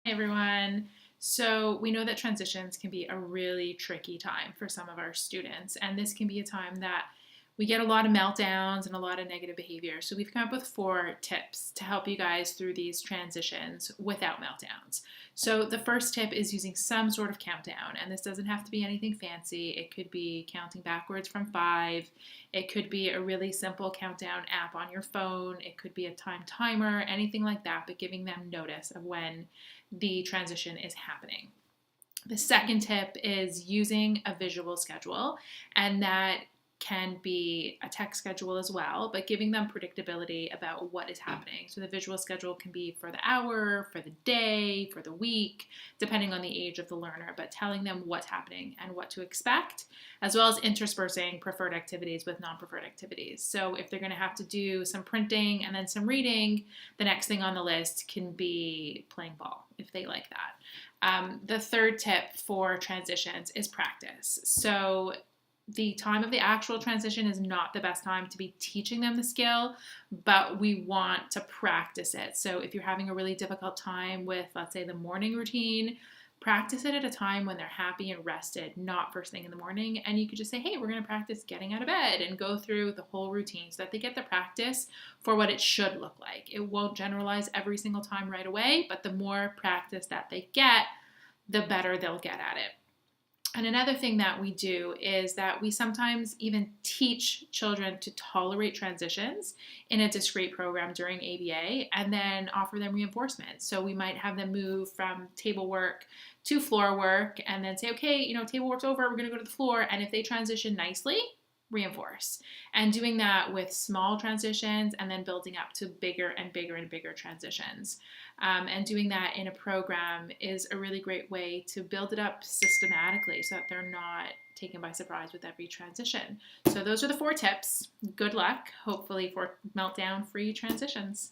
Hey everyone. So we know that transitions can be a really tricky time for some of our students, and this can be a time that we get a lot of meltdowns and a lot of negative behavior. So we've come up with 4 tips to help you guys through these transitions without meltdowns. So the first tip is using some sort of countdown, and this doesn't have to be anything fancy. It could be counting backwards from 5. It could be a really simple countdown app on your phone. It could be a time timer, anything like that, but giving them notice of when the transition is happening. The second tip is using a visual schedule, and that can be a text schedule as well, but giving them predictability about what is happening. So the visual schedule can be for the hour, for the day, for the week, depending on the age of the learner, but telling them what's happening and what to expect, as well as interspersing preferred activities with non-preferred activities. So if they're going to have to do some printing and then some reading, the next thing on the list can be playing ball if they like that. The third tip for transitions is practice. So the time of the actual transition is not the best time to be teaching them the skill, but we want to practice it. So if you're having a really difficult time with, let's say, the morning routine, practice it at a time when they're happy and rested, not first thing in the morning. And you could just say, hey, we're going to practice getting out of bed and go through the whole routine so that they get the practice for what it should look like. It won't generalize every single time right away, but the more practice that they get, the better they'll get at it. And another thing that we do is that we sometimes even teach children to tolerate transitions in a discrete program during ABA and then offer them reinforcement. So we might have them move from table work to floor work and then say, okay, table work's over, we're going to go to the floor. And if they transition nicely, reinforce. And doing that with small transitions and then building up to bigger and bigger and bigger transitions. And doing that in a program is a really great way to build it up systematically so that they're not taken by surprise with every transition. So those are the 4 tips. Good luck, hopefully, for meltdown-free transitions.